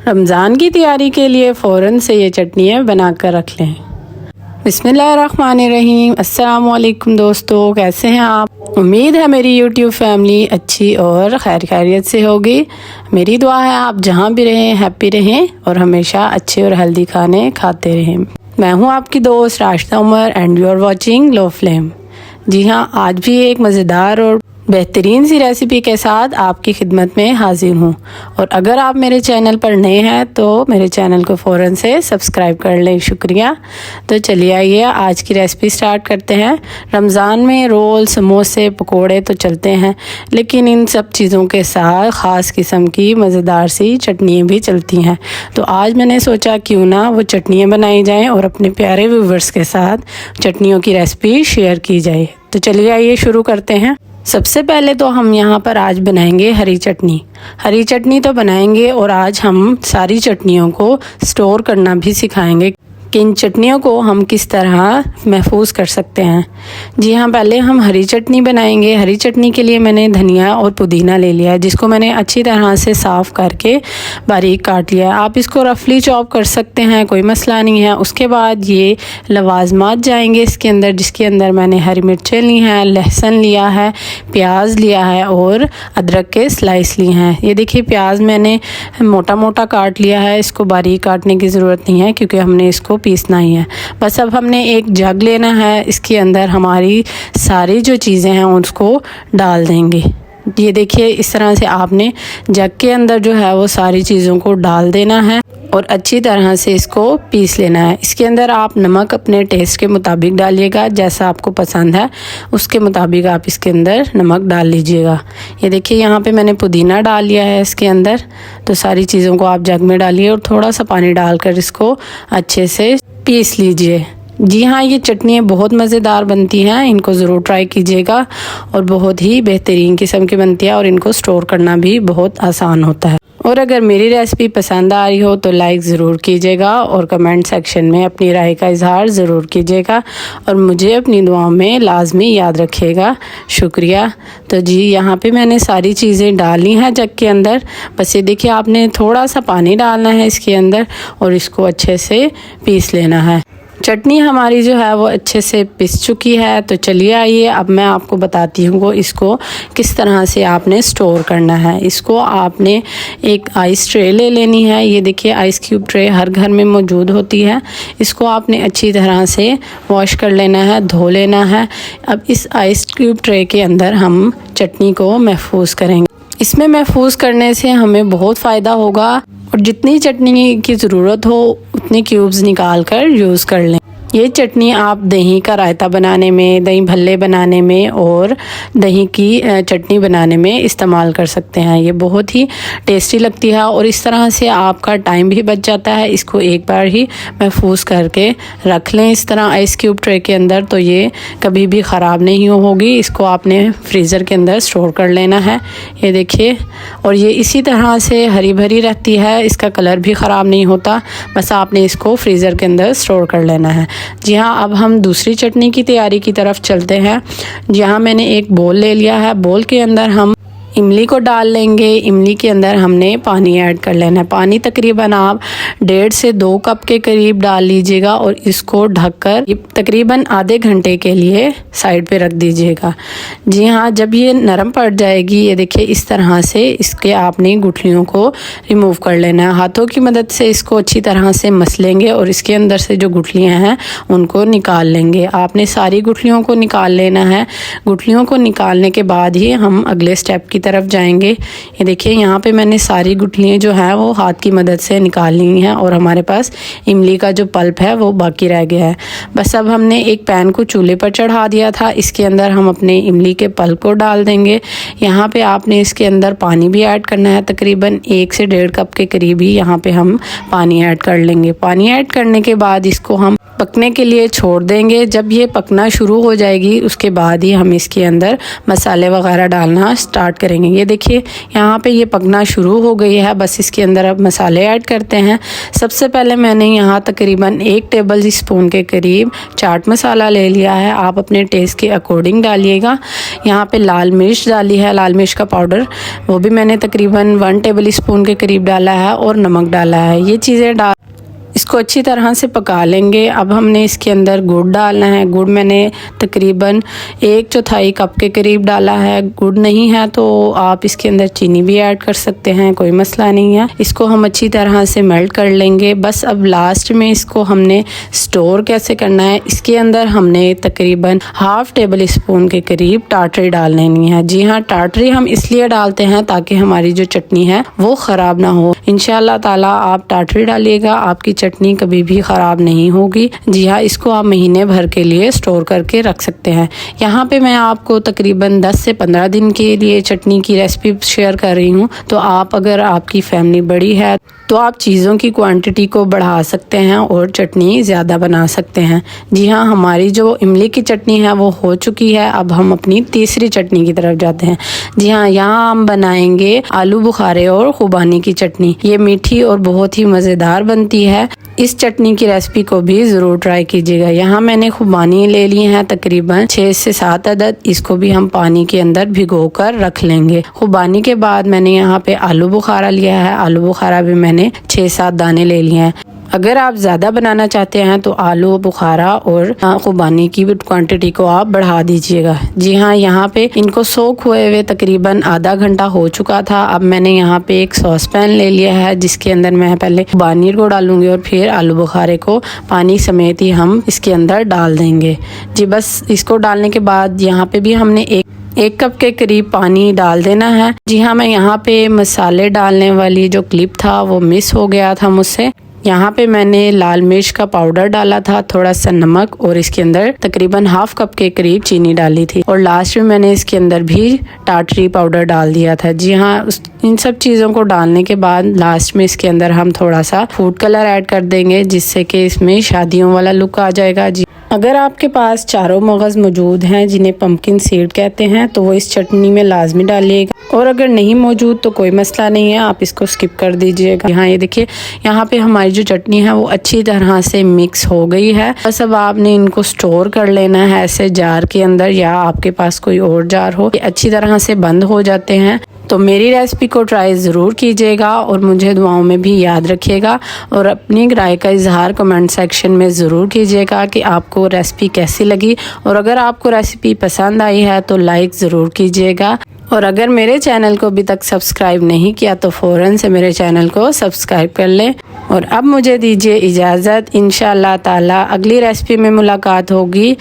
रमज़ान की तैयारी के लिए फ़ौरन से ये चटनियाँ बना कर रख लें। बिस्मिल्लाहिर्रहमानिर्रहीम। अस्सलाम वालेकुम दोस्तों, कैसे हैं आप? उम्मीद है मेरी यूट्यूब फैमिली अच्छी और खैरियत से होगी। मेरी दुआ है आप जहाँ भी रहें हैप्पी रहें और हमेशा अच्छे और हेल्दी खाने खाते रहें। मैं हूँ आपकी दोस्त Rashida Umar and you are watching low flame. जी हाँ, आज भी एक मज़ेदार और बेहतरीन सी रेसिपी के साथ आपकी खिदमत में हाजिर हूँ। और अगर आप मेरे चैनल पर नए हैं तो मेरे चैनल को फ़ौरन से सब्सक्राइब कर लें, शुक्रिया। तो चलिए आइए आज की रेसिपी स्टार्ट करते हैं। रमज़ान में रोल, समोसे, पकोड़े तो चलते हैं, लेकिन इन सब चीज़ों के साथ ख़ास किस्म की मज़ेदार सी चटनियाँ भी चलती हैं। तो आज मैंने सोचा क्यों ना वो चटनियाँ बनाई जाएँ और अपने प्यारे व्यूवर्स के साथ चटनियों की रेसिपी शेयर की जाए। तो चलिए आइए शुरू करते हैं। सबसे पहले तो हम यहाँ पर आज बनाएंगे हरी चटनी। हरी चटनी तो बनाएंगे और आज हम सारी चटनियों को स्टोर करना भी सिखाएंगे कि इन चटनियों को हम किस तरह महफूज कर सकते हैं। जी हाँ, पहले हम हरी चटनी बनाएंगे। हरी चटनी के लिए मैंने धनिया और पुदीना ले लिया है, जिसको मैंने अच्छी तरह से साफ़ करके बारीक काट लिया है। आप इसको रफली चॉप कर सकते हैं, कोई मसला नहीं है। उसके बाद ये लवाजमात जाएंगे इसके अंदर, जिसके अंदर मैंने हरी मिर्चें ली हैं, लहसुन लिया है, प्याज लिया है और अदरक के स्लाइस लिए हैं। ये देखिए प्याज मैंने मोटा मोटा काट लिया है, इसको बारीक काटने की ज़रूरत नहीं है क्योंकि हमने इसको पीसना ही है। बस अब हमने एक जग लेना है, इसके अंदर हमारी सारी जो चीज़ें हैं उसको डाल देंगे। ये देखिए इस तरह से आपने जग के अंदर जो है वो सारी चीज़ों को डाल देना है और अच्छी तरह से इसको पीस लेना है। इसके अंदर आप नमक अपने टेस्ट के मुताबिक डालिएगा, जैसा आपको पसंद है उसके मुताबिक आप इसके अंदर नमक डाल लीजिएगा। ये देखिए यहाँ पे मैंने पुदीना डाल लिया है इसके अंदर। तो सारी चीज़ों को आप जग में डालिए और थोड़ा सा पानी डालकर इसको अच्छे से पीस लीजिए। जी हाँ, ये चटनियाँ बहुत मज़ेदार बनती हैं, इनको ज़रूर ट्राई कीजिएगा और बहुत ही बेहतरीन किस्म की बनती है और इनको स्टोर करना भी बहुत आसान होता है। और अगर मेरी रेसिपी पसंद आ रही हो तो लाइक ज़रूर कीजिएगा और कमेंट सेक्शन में अपनी राय का इजहार ज़रूर कीजिएगा और मुझे अपनी दुआओं में लाजमी याद रखिएगा, शुक्रिया। तो जी यहाँ पे मैंने सारी चीज़ें डाली हैं जग के अंदर। बस ये देखिए आपने थोड़ा सा पानी डालना है इसके अंदर और इसको अच्छे से पीस लेना है। चटनी हमारी जो है वो अच्छे से पिस चुकी है। तो चलिए आइए अब मैं आपको बताती हूँ को इसको किस तरह से आपने स्टोर करना है। इसको आपने एक आइस ट्रे ले लेनी है। ये देखिए आइस क्यूब ट्रे हर घर में मौजूद होती है। इसको आपने अच्छी तरह से वॉश कर लेना है, धो लेना है। अब इस आइस क्यूब ट्रे के अंदर हम चटनी को महफूज करेंगे। इसमें महफूज करने से हमें बहुत फ़ायदा होगा और जितनी चटनी की ज़रूरत हो उतने क्यूब्स निकाल कर यूज़ कर लें। ये चटनी आप दही का रायता बनाने में, दही भल्ले बनाने में और दही की चटनी बनाने में इस्तेमाल कर सकते हैं। ये बहुत ही टेस्टी लगती है और इस तरह से आपका टाइम भी बच जाता है। इसको एक बार ही महफूज करके रख लें इस तरह आइस क्यूब ट्रे के अंदर, तो ये कभी भी ख़राब नहीं होगी। इसको आपने फ्रीज़र के अंदर स्टोर कर लेना है। ये देखिए, और ये इसी तरह से हरी भरी रहती है, इसका कलर भी ख़राब नहीं होता। बस आपने इसको फ्रीज़र के अंदर स्टोर कर लेना है। जी हाँ, अब हम दूसरी चटनी की तैयारी की तरफ चलते हैं। यहाँ मैंने एक बोल ले लिया है। बोल के अंदर हम इमली को डाल लेंगे। इमली के अंदर हमने पानी ऐड कर लेना है। पानी तकरीबन आप 1.5 से 2 कप के करीब डाल लीजिएगा और इसको ढककर तकरीबन आधे घंटे के लिए साइड पे रख दीजिएगा। जी हाँ, जब ये नरम पड़ जाएगी, ये देखिए इस तरह से इसके आपने गुठलियों को रिमूव कर लेना है। हाथों की मदद से इसको अच्छी तरह से मसलेंगे और इसके अंदर से जो गुठलियाँ हैं उनको निकाल लेंगे। आपने सारी गुठलियों को निकाल लेना है। गुठलियों को निकालने के बाद ही हम अगले स्टेप की तरफ जाएंगे। ये देखिए यहाँ पे मैंने सारी गुठलियाँ जो हैं वो हाथ की मदद से निकाल ली हैं और हमारे पास इमली का जो पल्प है वो बाकी रह गया है। बस अब हमने एक पैन को चूल्हे पर चढ़ा दिया था। इसके अंदर हम अपने इमली के पल्प को डाल देंगे। यहाँ पे आपने इसके अंदर पानी भी ऐड करना है। तकरीबन 1 से 1.5 कप के करीब ही यहाँ पे हम पानी ऐड कर लेंगे। पानी ऐड करने के बाद इसको हम पकने के लिए छोड़ देंगे। जब ये पकना शुरू हो जाएगी उसके बाद ही हम इसके अंदर मसाले वगैरह डालना स्टार्ट करेंगे। ये देखिए यहाँ पे ये पकना शुरू हो गई है। बस इसके अंदर अब मसाले ऐड करते हैं। सबसे पहले मैंने यहाँ तकरीबन 1 टेबल स्पून के करीब चाट मसाला ले लिया है। आप अपने टेस्ट के अकॉर्डिंग डालिएगा। यहाँ पे लाल मिर्च डाली है, लाल मिर्च का पाउडर, वो भी मैंने तकरीबन 1 टेबल स्पून के करीब डाला है और नमक डाला है। ये चीज़ें डाल इसको अच्छी तरह से पका लेंगे। अब हमने इसके अंदर गुड़ डालना है। गुड़ मैंने तकरीबन 1/4 कप के करीब डाला है। गुड़ नहीं है तो आप इसके अंदर चीनी भी ऐड कर सकते हैं, कोई मसला नहीं है। इसको हम अच्छी तरह से मेल्ट कर लेंगे। बस अब लास्ट में इसको हमने स्टोर कैसे करना है, इसके अंदर हमने तकरीबन 1/2 टेबल स्पून के करीब टाटरी डाल लेनी है। जी हाँ, टाटरी हम इसलिए डालते हैं ताकि हमारी जो चटनी है वो ख़राब ना हो। इंशाल्लाह ताला आप टाटरी डालिएगा, आपकी चटनी कभी भी ख़राब नहीं होगी। जी हाँ, इसको आप महीने भर के लिए स्टोर करके रख सकते हैं। यहाँ पे मैं आपको तकरीबन 10 से 15 दिन के लिए चटनी की रेसिपी शेयर कर रही हूँ। तो आप अगर आपकी फैमिली बड़ी है तो आप चीज़ों की क्वांटिटी को बढ़ा सकते हैं और चटनी ज़्यादा बना सकते हैं। जी हाँ, हमारी जो इमली की चटनी है वो हो चुकी है। अब हम अपनी तीसरी चटनी की तरफ जाते हैं। जी हाँ, यहाँ हम बनाएंगे आलू बुखारे और खुबानी की चटनी। ये मीठी और बहुत ही मज़ेदार बनती है। इस चटनी की रेसिपी को भी ज़रूर ट्राई कीजिएगा। यहाँ मैंने खुबानी ले ली हैं तकरीबन 6 से 7 अदद। इसको भी हम पानी के अंदर भिगो कर रख लेंगे। खुबानी के बाद मैंने यहाँ पे आलू बुखारा लिया है। आलू बुखारा भी मैंने 6-7 दाने ले लिए हैं। अगर आप ज़्यादा बनाना चाहते हैं तो आलू बुखारा और खुबानी की क्वांटिटी को आप बढ़ा दीजिएगा। जी हाँ, यहाँ पे इनको सोख हुए तकरीबन आधा घंटा हो चुका था। अब मैंने यहाँ पे एक सॉस पैन ले लिया है जिसके अंदर मैं पहले खुबानी को डालूंगी और फिर आलू बुखारे को पानी समेत ही हम इसके अंदर डाल देंगे। जी बस इसको डालने के बाद यहाँ पे भी हमने एक कप के करीब पानी डाल देना है। जी हाँ, मैं यहाँ पे मसाले डालने वाली जो क्लिप था वो मिस हो गया था मुझसे। यहाँ पे मैंने लाल मिर्च का पाउडर डाला था, थोड़ा सा नमक और इसके अंदर तकरीबन 1/2 कप के करीब चीनी डाली थी और लास्ट में मैंने इसके अंदर भी टाटरी पाउडर डाल दिया था। जी हाँ, इन सब चीज़ों को डालने के बाद लास्ट में इसके अंदर हम थोड़ा सा फूड कलर ऐड कर देंगे जिससे कि इसमें शादियों वाला लुक आ जाएगा। जी, अगर आपके पास चारों मगज़ मौजूद हैं जिन्हें पम्पकिन सीड कहते हैं तो वो इस चटनी में लाजमी डालिएगा, और अगर नहीं मौजूद तो कोई मसला नहीं है, आप इसको स्किप कर दीजिएगा। हाँ, ये देखिए यहाँ पे हमारी जो चटनी है वो अच्छी तरह से मिक्स हो गई है। बस अब आपने इनको स्टोर कर लेना है ऐसे जार के अंदर, या आपके पास कोई और जार हो। ये अच्छी तरह से बंद हो जाते हैं। तो मेरी रेसिपी को ट्राई ज़रूर कीजिएगा और मुझे दुआओं में भी याद रखिएगा, और अपनी राय का इजहार कमेंट सेक्शन में ज़रूर कीजिएगा कि आपको रेसिपी कैसी लगी। और अगर आपको रेसिपी पसंद आई है तो लाइक ज़रूर कीजिएगा, और अगर मेरे चैनल को अभी तक सब्सक्राइब नहीं किया तो फ़ौरन से मेरे चैनल को सब्सक्राइब कर लें। और अब मुझे दीजिए इजाज़त। इंशाअल्लाह ताला अगली रेसिपी में मुलाकात होगी।